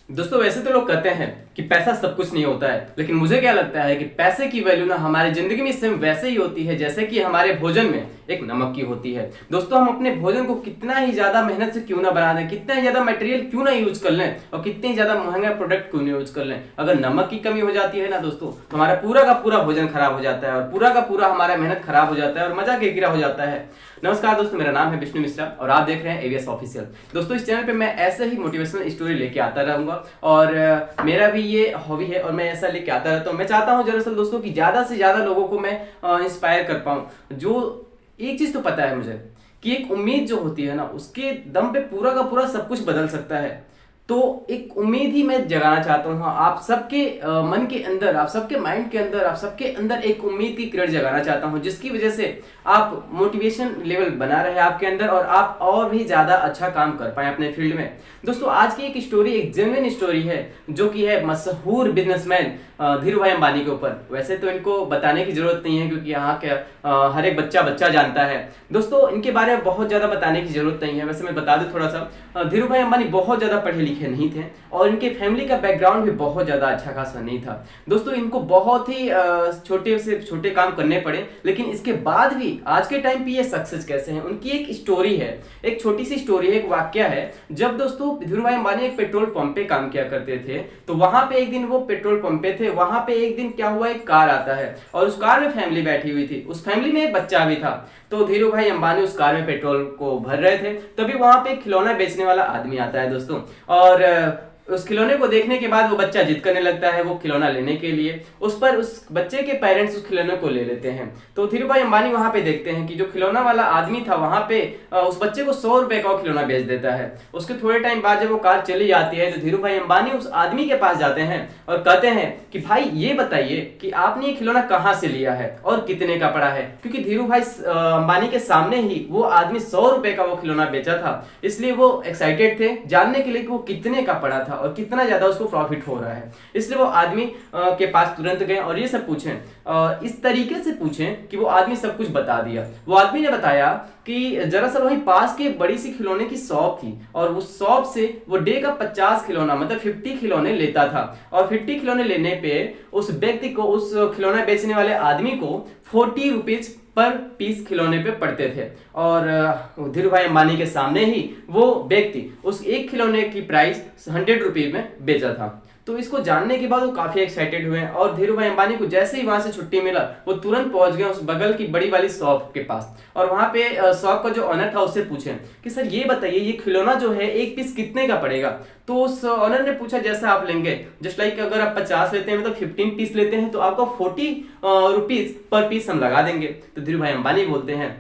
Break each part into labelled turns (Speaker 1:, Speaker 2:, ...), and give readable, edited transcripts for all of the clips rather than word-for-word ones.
Speaker 1: दोस्तों वैसे तो लोग कहते हैं कि पैसा सब कुछ नहीं होता है, लेकिन मुझे क्या लगता है कि पैसे की वैल्यू ना हमारी जिंदगी में सेम वैसे ही होती है जैसे कि हमारे भोजन में एक नमक की होती है। दोस्तों हम अपने भोजन को कितना ही ज्यादा मेहनत से क्यों ना बना दें, कितना ही ज्यादा मटेरियल क्यों ना यूज कर लें और कितनी ज्यादा महंगा प्रोडक्ट क्यों ना यूज कर लें, अगर नमक की कमी हो जाती है ना दोस्तों तो हमारा पूरा का पूरा भोजन खराब हो जाता है और पूरा का पूरा हमारा मेहनत खराब हो जाता है और मजा गिरगिरा हो जाता है। नमस्कार दोस्तों, मेरा नाम है विष्णु मिश्रा और आप देख रहे हैं एवीएस ऑफिशियल। दोस्तों इस चैनल पे मैं ऐसे ही मोटिवेशनल स्टोरी लेके आता रहूंगा और मेरा भी ये हॉबी है और मैं ऐसा लेके आता रहता हूँ। मैं चाहता हूँ दरअसल दोस्तों कि ज्यादा से ज्यादा लोगों को मैं इंस्पायर कर पाऊँ। जो एक चीज तो पता है मुझे कि एक उम्मीद जो होती है ना उसके दम पे पूरा का पूरा सब कुछ बदल सकता है। तो एक उम्मीद ही मैं जगाना चाहता हूँ आप सबके मन के अंदर, आप सबके माइंड के अंदर, आप सबके अंदर एक उम्मीद की किरण जगाना चाहता हूँ जिसकी वजह से आप मोटिवेशन लेवल बना रहे आपके अंदर और आप और भी ज्यादा अच्छा काम कर पाए अपने फील्ड में। दोस्तों आज की एक स्टोरी एक जेन्युइन स्टोरी है जो कि है मशहूर बिजनेसमैन धीरू भाई अंबानी के ऊपर। वैसे तो इनको बताने की जरूरत नहीं है क्योंकि यहाँ के हर एक बच्चा जानता है। दोस्तों इनके बारे में बहुत ज्यादा बताने की जरूरत नहीं है। वैसे मैं बता दूं थोड़ा सा, धीरू भाई अंबानी बहुत ज्यादा पढ़े लिखे नहीं थे और इनके फैमिली का बैकग्राउंड भी बहुत ज्यादा अच्छा खासा नहीं था। दोस्तों इनको बहुत ही छोटे से छोटे काम करने पड़े, लेकिन इसके बाद भी आज के टाइम पे ये सक्सेस कैसे हैं उनकी एक स्टोरी है, एक छोटी सी स्टोरी है, एक वाक्य है। जब दोस्तों धीरू भाई अंबानी एक पेट्रोल पंप पे काम किया करते थे तो वहां पे एक दिन वो पेट्रोल पंप पे थे, वहां पे एक दिन क्या हुआ, एक कार आता है और उस कार में फैमिली बैठी हुई थी, उस फैमिली में एक बच्चा भी था। तो धीरू भाई अंबानी उस कार में पेट्रोल को भर रहे थे, तभी वहां पे खिलौना बेचने वाला आदमी आता है दोस्तों। और उस खिलौने को देखने के बाद वो बच्चा जिद करने लगता है वो खिलौना लेने के लिए। उस पर उस बच्चे के पेरेंट्स उस खिलौने को ले लेते हैं। तो धीरू भाई अंबानी वहां पे देखते हैं कि जो खिलौना वाला आदमी था वहां पे उस बच्चे को 100 रुपए का खिलौना बेच देता है। उसके थोड़े टाइम बाद जब वो कार चली जाती है तो धीरू भाई अंबानी उस आदमी के पास जाते हैं और कहते हैं कि भाई ये बताइए कि आपने ये खिलौना कहाँ से लिया है और कितने का पड़ा है, क्योंकि धीरू भाई अंबानी के सामने ही वो आदमी 100 रुपए का वो खिलौना बेचा था, इसलिए वो एक्साइटेड थे जानने के लिए कि वो कितने का पड़ा था और कितना ज्यादा उसको प्रॉफिट हो रहा है। इसलिए वो आदमी के पास तुरंत गए और ये सब पूछें, इस तरीके से पूछें कि वो आदमी सब कुछ बता दिया। वो आदमी ने बताया कि दरअसल वहीं पास की एक बड़ी सी खिलौने की शॉप थी और उस शॉप से वो डे का 50 खिलौना मतलब 50 खिलौने लेता था और 50 खिलौने लेने पे उस व्यक्ति को, उस खिलौना बेचने वाले आदमी को 40 रुपीज पर पीस खिलौने पे पड़ते थे। और धीरू भाई अंबानी के सामने ही वो व्यक्ति उस एक खिलौने की प्राइस 100 रुपीज में बेचा था। तो इसको जानने के बाद वो काफी एक्साइटेड हुए और धीरू भाई अंबानी को जैसे ही वहां से छुट्टी मिला वो तुरंत पहुंच गए उस बगल की बड़ी वाली शॉप के पास और वहां पे शॉप का जो ऑनर था उससे पूछे कि सर ये बताइए ये खिलौना जो है एक पीस कितने का पड़ेगा। तो उस ऑनर ने पूछा जैसा आप लेंगे, जस्ट लाइक अगर आप 50 लेते हैं मतलब 15 पीस लेते हैं तो आपको 40 रुपीज पर पीस हम लगा देंगे। तो धीरू भाई अंबानी बोलते हैं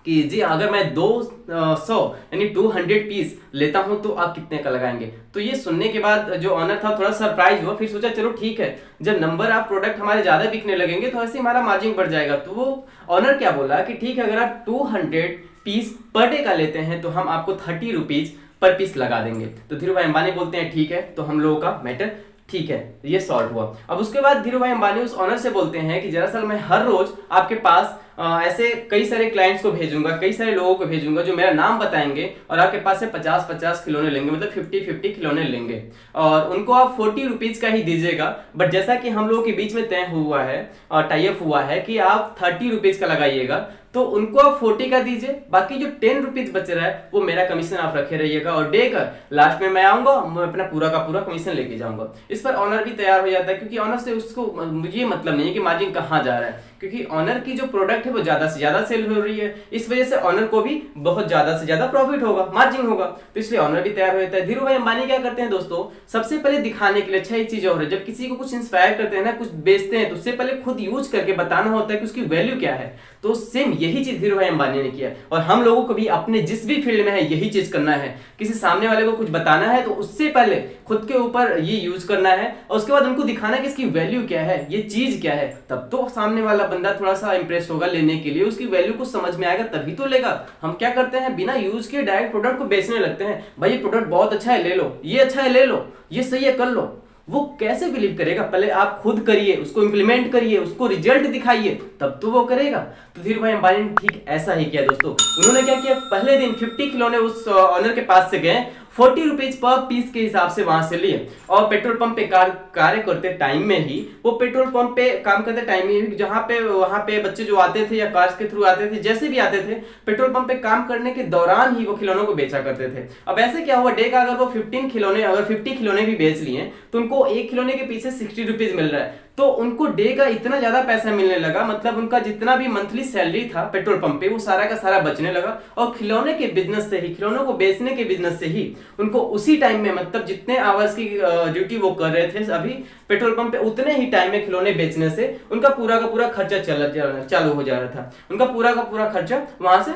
Speaker 1: कि जी अगर मैं 200 यानी 200 पीस लेता हूं तो आप कितने का लगाएंगे। तो ये सुनने के बाद जो ऑनर था थोड़ा सरप्राइज हुआ, फिर सोचा चलो ठीक है, जब नंबर आप प्रोडक्ट हमारे ज्यादा बिकने लगेंगे तो ऐसे हमारा मार्जिन बढ़ जाएगा। तो वो ऑनर क्या बोला कि ठीक है, अगर आप 200 पीस पर डे का लेते हैं तो हम आपको 30 रुपीज पर पीस लगा देंगे। तो धीरू भाई अंबानी बोलते हैं ठीक है, तो हम लोगों का मैटर ठीक है, ये सॉल्व हुआ। अब उसके बाद धीरू भाई अंबानी उस ऑनर से बोलते हैं कि दरअसल मैं हर रोज आपके पास ऐसे कई सारे क्लाइंट्स को भेजूंगा, कई सारे लोगों को भेजूंगा जो मेरा नाम बताएंगे और आपके पास से 50-50 खिलौने लेंगे, मतलब 50-50 खिलौने लेंगे और उनको आप 40 रुपीज का ही दीजिएगा। बट जैसा कि हम लोगों के बीच में तय हुआ है और टाई अप हुआ है कि आप 30 रुपीज का लगाइएगा, तो उनको आप 40 का दीजिए, बाकी जो 10 रुपीज बच रहा है वो मेरा कमीशन आप रखे रहिएगा और डे का लास्ट में मैं आऊंगा, मैं अपना पूरा का पूरा कमीशन लेके जाऊंगा। इस पर ऑनर भी तैयार हो जाता है क्योंकि ऑनर से उसको ये मतलब नहीं है कि मार्जिन कहाँ जा रहा है, क्योंकि ऑनर की जो प्रोडक्ट है वो ज्यादा से ज्यादा सेल हो रही है, इस वजह से ऑनर को भी बहुत ज्यादा से ज्यादा प्रॉफिट होगा, मार्जिन होगा। तो इसलिए ऑनर भी तैयार हो जाता है। धीरू भाई अंबानी क्या करते हैं दोस्तों, सबसे पहले दिखाने के लिए अच्छा एक चीज और है, जब किसी को कुछ इंस्पायर करते हैं ना, कुछ बेचते हैं तो उससे पहले खुद यूज करके बताना होता है कि उसकी वैल्यू क्या है। तो सेम यही चीज धीरू भाई अंबानी ने किया और हम लोगों को भी अपने जिस भी फील्ड में है यही चीज करना है। किसी सामने वाले को कुछ बताना है तो उससे पहले खुद के ऊपर ये यूज करना है और उसके बाद उनको दिखाना कि इसकी वैल्यू क्या है, ये चीज क्या है, तब तो सामने वाला बंदा थोड़ा सा इंप्रेस होगा लेने के लिए, उसकी वैल्यू को समझ में आएगा तभी तो लेगा। हम क्या करते हैं, बिना यूज के डायरेक्ट प्रोडक्ट को बेचने लगते हैं, भाई ये प्रोडक्ट बहुत अच्छा है ले लो, ये अच्छा है ले लो, ये सही है कर लो। वो कैसे बिलीव करेगा, पहले आप खुद करिए, उसको इंप्लीमेंट करिए, उसको रिजल्ट दिखाइए, तब तो वो करेगा। तो धीरू भाई अंबानी ने ठीक ऐसा ही किया दोस्तों। उन्होंने क्या किया, पहले दिन 50 खिलौने उस ऑनर के पास से गए ₹40 पर पीस के हिसाब से वहां से लिए। और पेट्रोल पंप पे कार्य करते टाइम में ही, वो पेट्रोल पंप पे काम करते टाइम में ही, जहां पे वहां पे बच्चे जो आते थे या कार्स के थ्रू आते थे, जैसे भी आते थे, पेट्रोल पंप पे काम करने के दौरान ही वो खिलौनों को बेचा करते थे। अब ऐसे क्या हुआ, डे का अगर वो 50 खिलौने भी बेच लिए तो उनको एक खिलौने के पीछे ₹60 मिल रहा है। तो उनको डे का इतना ज्यादा पैसा मिलने लगा, मतलब उनका जितना भी मंथली सैलरी था पेट्रोल पंप पे, वो सारा का सारा बचने लगा। और खिलौने के बिजनेस से ही, खिलौनों को बेचने के बिजनेस से ही उनको उसी टाइम में, मतलब जितने आवर्स की ड्यूटी वो कर रहे थे अभी पेट्रोल पंप पे, उतने ही टाइम में खिलौने बेचने से उनका पूरा का पूरा खर्चा चालू हो जा रहा था। उनका पूरा का पूरा खर्चा वहां से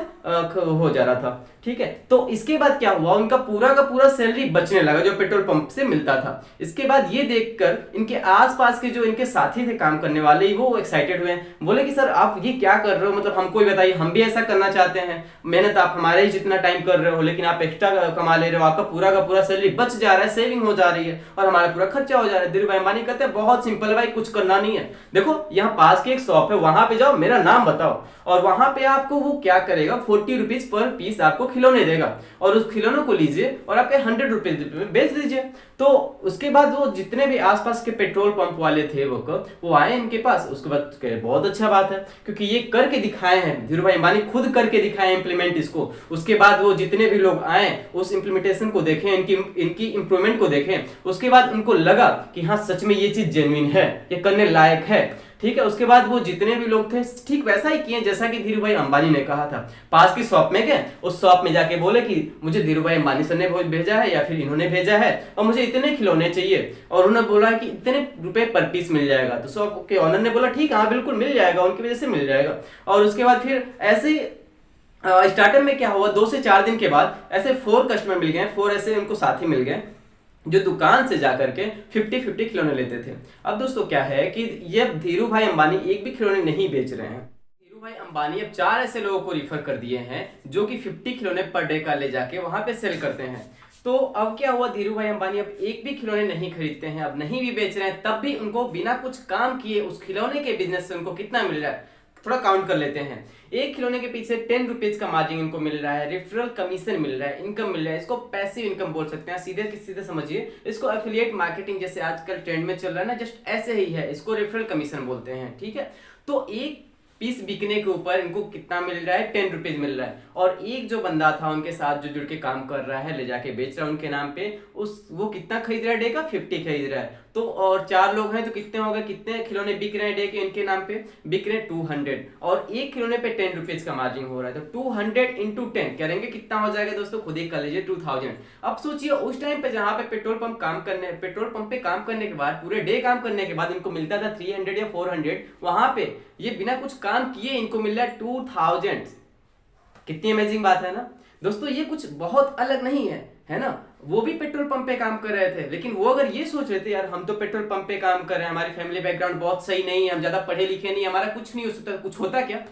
Speaker 1: हो जा रहा था। ठीक है, तो इसके बाद क्या हुआ, उनका पूरा का पूरा सैलरी बचने लगा जो पेट्रोल पंप से मिलता था। इसके बाद ये देखकर इनके आसपास के जो इनके साथी थे काम करने वाले, वो एक्साइटेड हुए, बोले कि सर आप ये क्या कर रहे हो, मतलब हमको भी बताइए, हम भी ऐसा करना चाहते हैं। मेहनत आप हमारे ही जितना टाइम कर रहे हो, लेकिन आप एक्स्ट्रा कमा ले रहे हो, आपका पूरा का पूरा सैलरी बच जा रहा है, सेविंग हो जा रही है और हमारा पूरा खर्चा हो जा रहा है। धीरूभाई अंबानी कहते हैं बहुत सिंपल है भाई, कुछ करना नहीं है। देखो यहाँ पास की एक शॉप है, वहां पे जाओ, मेरा नाम बताओ, और वहां पे आपको वो क्या करेगा, ₹40 पर पीस आपको खिलौने देगा, और उस खिलौनों को लीजिए और आपके ₹100 में बेच दीजिए। तो उसके बाद वो जितने भी आसपास के पेट्रोल पंप वाले थे वो आए इनके पास। उसके बाद बहुत अच्छा बात है, क्योंकि ये करके दिखाए हैं, धीरूभाई अंबानी खुद करके दिखाए इंप्लीमेंट इसको। उसके बाद वो जितने भी लोग आए उस इंप्लीमेंटेशन को देखें, इनकी इंप्रूवमेंट को देखें, उसके बाद उनको लगा कि हाँ सच में ये चीज जेन्युइन है, ये करने लायक है। ठीक है, उसके बाद वो जितने भी लोग थे ठीक वैसा ही किए जैसा कि धीरूभाई अंबानी ने कहा था। पास की शॉप में गए, उस शॉप में जाके बोले कि मुझे धीरूभाई अंबानी सर ने भेजा है या फिर इन्होंने भेजा है और मुझे इतने खिलौने चाहिए, और उन्होंने बोला कि इतने रुपए पर पीस मिल जाएगा। तो शॉप के ऑनर ने बोला ठीक है, हाँ बिल्कुल मिल जाएगा, उनकी वजह से मिल जाएगा। और उसके बाद फिर ऐसे ही स्टार्टअप में क्या हुआ, 2 से 4 दिन के बाद ऐसे 4 कस्टमर मिल गए, 4 ऐसे उनको साथी मिल गए जो दुकान से जाकर के 50-50 खिलौने लेते थे। अब दोस्तों क्या है कि ये धीरूभाई अंबानी एक भी खिलौने नहीं बेच रहे हैं। धीरूभाई अंबानी अब 4 ऐसे लोगों को रिफर कर दिए हैं जो कि 50 खिलौने पर डे का ले जाके वहां पे सेल करते हैं। तो अब क्या हुआ, धीरूभाई अंबानी अब एक भी खिलौने नहीं खरीदते हैं, अब नहीं भी बेच रहे हैं, तब भी उनको बिना कुछ काम किए उस खिलौने के बिजनेस से उनको कितना मिल रहा है, थोड़ा काउंट कर लेते हैं। एक खिलौने के पीछे ₹10 का मार्जिन इनको मिल रहा है, रेफरल कमीशन मिल रहा है, इनकम मिल रहा है। इसको पैसिव इनकम बोल सकते हैं, सीधे समझिए इसको। एफिलिएट मार्केटिंग जैसे आजकल ट्रेंड में चल रहा है ना, जस्ट ऐसे ही है, इसको रेफरल कमीशन बोलते हैं। ठीक है, तो एक पीस बिकने के ऊपर इनको कितना मिल रहा है, ₹10 मिल रहा है। और एक जो बंदा था उनके साथ जो जुड़ के काम कर रहा है, ले जाके बेच रहा है उनके नाम पे, वो कितना खरीद रहा है डे का, 50 खरीद रहा है। तो और 4 लोग हैं तो कितने हो गए, कितने खिलौने बिक रहे हैं डे के इनके नाम पे, बिक रहे 200, और एक खिलौने पे ₹10 का मार्जिन हो रहा है। तो 200 × 10 करेंगे कितना हो जाएगा दोस्तों, खुद ही कर लीजिए, 2000। अब सोचिए उस टाइम पे जहां पे पेट्रोल पंप पे काम करने के बाद, पूरे डे काम करने के बाद इनको मिलता था 300 या 400, वहां पे ये बिना कुछ काम किए इनको मिल रहा है 2000। कितनी अमेजिंग बात है ना दोस्तों, ये कुछ बहुत अलग नहीं है ना। वो भी पेट्रोल पंप पे काम कर रहे थे, लेकिन वो अगर ये सोच रहे थे यार हम तो पेट्रोल पंप पे काम कर रहे हैं, हमारी फैमिली बैकग्राउंड बहुत सही नहीं है, हम ज्यादा पढ़े लिखे नहीं, हमारा कुछ नहीं हो सकता, कुछ होता क्या,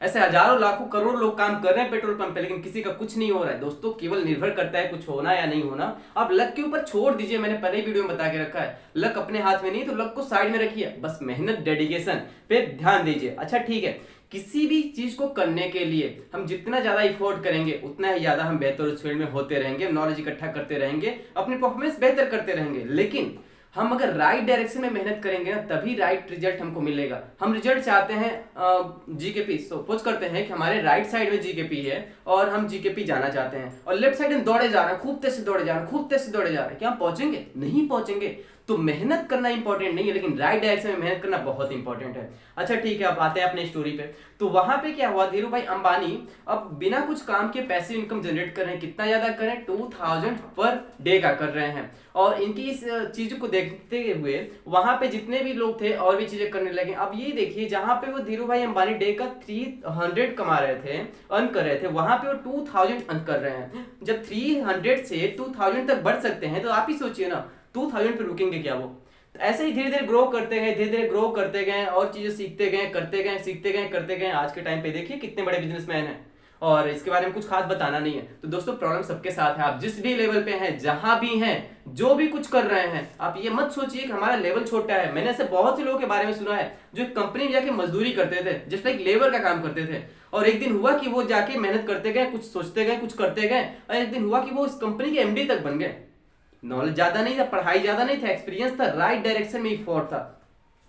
Speaker 1: ऐसे हजारों लाखों करोड़ लोग काम कर रहे हैं पेट्रोल पंप पे, लेकिन किसी का कुछ नहीं हो रहा है। दोस्तों केवल निर्भर करता है कुछ होना या नहीं होना। आप लक के ऊपर छोड़ दीजिए, मैंने पहले ही वीडियो में बता के रखा है, लक अपने हाथ में नहीं, तो लक को साइड में रखिए, बस मेहनत डेडिकेशन पे ध्यान दीजिए। अच्छा ठीक है, किसी भी चीज को करने के लिए हम जितना ज्यादा इफोर्ट करेंगे उतना ही ज्यादा हम बेहतर उस फील्ड में होते रहेंगे, नॉलेज इकट्ठा करते रहेंगे, अपनी परफॉर्मेंस बेहतर करते रहेंगे। लेकिन हम अगर राइट डायरेक्शन में मेहनत करेंगे ना, तभी राइट रिजल्ट हमको मिलेगा। हम रिजल्ट चाहते हैं जीकेपी, सपोज करते हैं कि हमारे राइट साइड में जीकेपी है और हम जीकेपी जाना चाहते हैं, और लेफ्ट साइड में दौड़े जा रहे हैं, खूब तेज से दौड़े जा रहे हैं, खूब तेज से दौड़े जा रहे हैं, क्या हम पहुंचेंगे? नहीं पहुंचेंगे। तो मेहनत करना इंपॉर्टेंट नहीं है, लेकिन राइट डायरेक्शन में मेहनत करना बहुत इंपॉर्टेंट है। अच्छा ठीक है, अब आते हैं अपने स्टोरी पे। तो वहां पे क्या हुआ, धीरूभाई अंबानी अब बिना कुछ काम के पैसिव इनकम जनरेट कर रहे हैं। कितना ज्यादा करें, 2000 पर डे का कर रहे हैं। और इनकी इस चीज को देखते हुए वहां पे जितने भी लोग थे और भी चीजें करने लगे। अब ये देखिए, जहां पे वो धीरूभाई अंबानी डे का 300 कमा रहे थे, अर्न कर रहे थे, वहां पे वो 2000 अर्न कर रहे हैं। जब 300 से 2000 तक बढ़ सकते हैं, तो आप ही सोचिए ना 2000 पे रुकेंगे क्या वो? तो ऐसे ही धीरे धीरे ग्रो करते गए, धीरे धीरे ग्रो करते गए, और चीजें सीखते गए, करते गए, सीखते गए, करते गए। आज के टाइम पे देखिए कितने बड़े बिजनेसमैन हैं, और इसके बारे में कुछ खास बताना नहीं है। तो दोस्तों प्रॉब्लम सबके साथ है, आप जिस भी लेवल पे हैं, जहां भी हैं, जो भी कुछ कर रहे हैं, आप ये मत सोचिए कि हमारा लेवल छोटा है। मैंने ऐसे बहुत से लोगों के बारे में सुना है जो कंपनी में जाके मजदूरी करते थे, जस्ट लाइक लेबर का काम करते थे, और एक दिन हुआ कि वो जाके मेहनत करते गए, कुछ सोचते गए, कुछ करते गए, और एक दिन हुआ कि वो इस कंपनी के एमडी तक बन गए। नॉलेज ज्यादा नहीं था, पढ़ाई ज्यादा नहीं था, एक्सपीरियंस था, राइट डायरेक्शन में ही फॉर्ट था।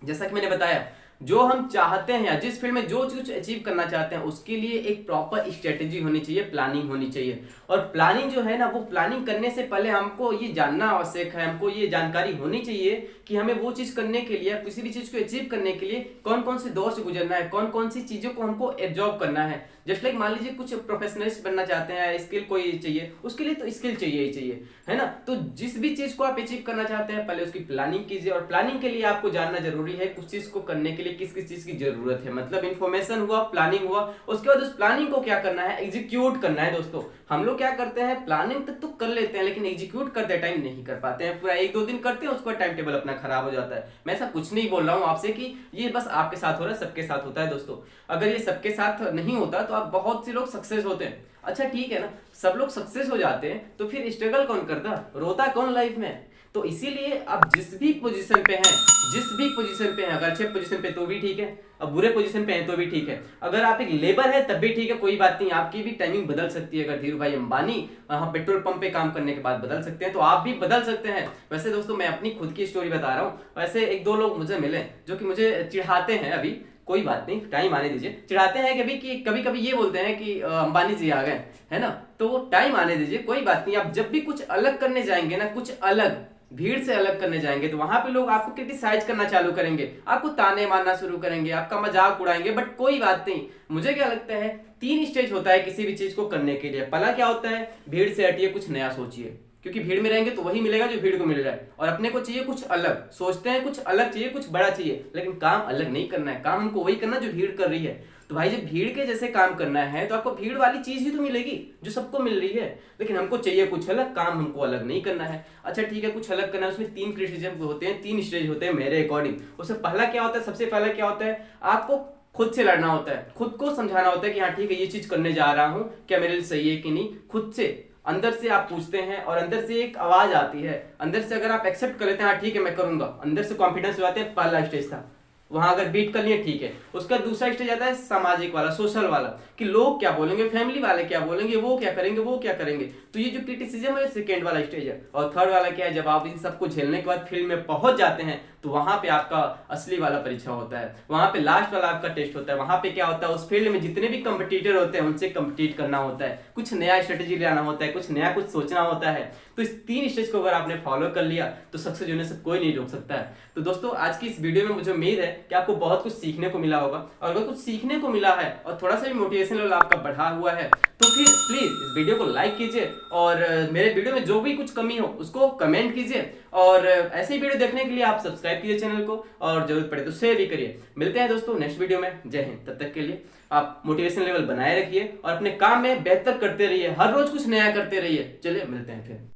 Speaker 1: जैसा कि मैंने बताया, जो हम चाहते हैं या जिस फील्ड में जो कुछ अचीव करना चाहते हैं, उसके लिए एक प्रॉपर स्ट्रेटेजी होनी चाहिए, प्लानिंग होनी चाहिए। और प्लानिंग जो है ना, वो प्लानिंग करने से पहले हमको ये जानना आवश्यक है, हमको ये जानकारी होनी चाहिए कि हमें वो चीज करने के लिए, किसी भी चीज को अचीव करने के लिए कौन कौन से दौर से गुजरना है, कौन कौन सी चीजों को हमको एब्जॉर्ब करना है। जस्ट लाइक मान लीजिए कुछ प्रोफेशनलिस्ट बनना चाहते हैं, स्किल कोई चाहिए, उसके लिए तो स्किल चाहिए ही चाहिए, है ना। तो जिस भी चीज को आप अचीव करना चाहते हैं, पहले उसकी प्लानिंग कीजिए, और प्लानिंग के लिए आपको जानना जरूरी है कुछ चीज को करने के लिए किस किस चीज की जरूरत है। मतलब इन्फॉर्मेशन हुआ, प्लानिंग हुआ, उसके बाद उस प्लानिंग को क्या करना है, एग्जीक्यूट करना है। दोस्तों हम लोग क्या करते हैं, प्लानिंग तक तो कर लेते हैं, लेकिन एग्जीक्यूट करते टाइम नहीं कर पाते हैं। पूरा 1-2 दिन करते हैं, उसके बाद टाइम टेबल अपना खराब हो जाता है। मैं ऐसा कुछ नहीं बोल रहा हूं आपसे कि ये बस आपके साथ हो रहा है, सबके साथ होता है। दोस्तों अगर ये सबके साथ नहीं होता तो आप बहुत से लोग सक्सेस होते हैं। अच्छा ठीक है ना, सब लोग सक्सेस हो जाते हैं, तो फिर स्ट्रगल कौन करता, रोता कौन लाइफ में। तो इसीलिए आप जिस भी पोजीशन पे हैं, जिस भी पोजीशन पे हैं, अगर अच्छे पोजीशन पे तो भी ठीक है, अब बुरे पोजीशन पे हैं तो भी ठीक है, अगर आप एक लेबर है तब भी ठीक है, कोई बात नहीं, आपकी भी टाइमिंग बदल सकती है। अगर धीरू भाई अंबानी वहां पेट्रोल पंप पे काम करने के बाद बदल सकते हैं, तो आप भी बदल सकते हैं। वैसे दोस्तों मैं अपनी खुद की स्टोरी बता रहा हूँ। वैसे 1-2 लोग मुझे मिले जो कि मुझे चिढ़ाते हैं, अभी कोई बात नहीं, टाइम आने दीजिए। चिढ़ाते हैं कभी कि कभी ये बोलते हैं कि अंबानी जी आ गए, है ना, तो वो टाइम आने दीजिए, कोई बात नहीं। आप जब भी कुछ अलग करने जाएंगे ना, कुछ अलग, भीड़ से अलग करने जाएंगे, तो वहां पे लोग आपको क्रिटिसाइज करना चालू करेंगे, आपको ताने मारना शुरू करेंगे, आपका मजाक उड़ाएंगे। बट कोई बात नहीं, मुझे क्या लगता है 3 स्टेज होता है किसी भी चीज को करने के लिए। पहला क्या होता है, भीड़ से हटिए, कुछ नया सोचिए, क्योंकि भीड़ में रहेंगे तो वही मिलेगा जो भीड़ को मिल रहा है। और अपने को चाहिए कुछ अलग, सोचते हैं कुछ अलग चाहिए, कुछ बड़ा चाहिए, लेकिन काम अलग नहीं करना है, काम हमको वही करना जो भीड़ कर रही है। तो भाई जब भीड़ के जैसे काम करना है तो आपको भीड़ वाली चीज ही तो मिलेगी जो सबको मिल रही है, लेकिन हमको चाहिए कुछ अलग, काम हमको अलग नहीं करना है। अच्छा ठीक है, कुछ अलग करना है, उसमें 3 क्रिटिसिज्म होते हैं, 3 स्टेज होते हैं मेरे अकॉर्डिंग। उससे पहला क्या होता है, सबसे पहला क्या होता है, आपको खुद से लड़ना होता है, खुद को समझाना होता है कि हाँ ठीक है ये चीज करने जा रहा हूँ, क्या मेरे लिए सही है कि नहीं। खुद से अंदर से आप पूछते हैं और अंदर से एक आवाज आती है, अंदर से अगर आप एक्सेप्ट कर लेते हैं हाँ ठीक है मैं करूंगा, अंदर से कॉन्फिडेंस हो जाते हैं। पहला स्टेज था, वहां अगर बीट कर लिए ठीक है। उसका दूसरा स्टेज आता है सामाजिक वाला, सोशल वाला, कि लोग क्या बोलेंगे, फैमिली वाले क्या बोलेंगे, वो क्या करेंगे, वो क्या करेंगे। तो ये जो क्रिटिसिज्म है सेकंड वाला स्टेज है। और थर्ड वाला क्या है, जब आप इन सबको झेलने के बाद फील्ड में पहुंच जाते हैं तो वहां पे आपका असली वाला परीक्षा होता है, वहां पे लास्ट वाला आपका टेस्ट होता है। वहां पे क्या होता है, उस फील्ड में जितने भी कंपटीटर होते हैं उनसे कंपीट करना होता है, कुछ नया स्ट्रेटेजी लाना होता है, कुछ नया कुछ सोचना होता है। तो इस 3 स्टेज को अगर आपने फॉलो कर लिया तो सक्सेस होने से कोई नहीं रोक सकता है। तो दोस्तों आज की इस वीडियो में मुझे उम्मीद है कि आपको बहुत कुछ सीखने को मिला होगा, और अगर कुछ सीखने को मिला है और थोड़ा सा भी मोटिवेशन लेवल आपका बढ़ा हुआ है तो फिर प्लीज इस वीडियो को लाइक कीजिए, और मेरे वीडियो में जो भी कुछ कमी हो उसको कमेंट कीजिए, और ऐसे ही वीडियो देखने के लिए आप सब्सक्राइब कीजिए चैनल को, और जरूरत पड़े तो शेयर भी करिए। मिलते हैं दोस्तों नेक्स्ट वीडियो में, जय हिंद। तब तक के लिए आप मोटिवेशन लेवल बनाए रखिए और अपने काम में बेहतर करते रहिए, हर रोज कुछ नया करते रहिए। चलिए मिलते हैं फिर।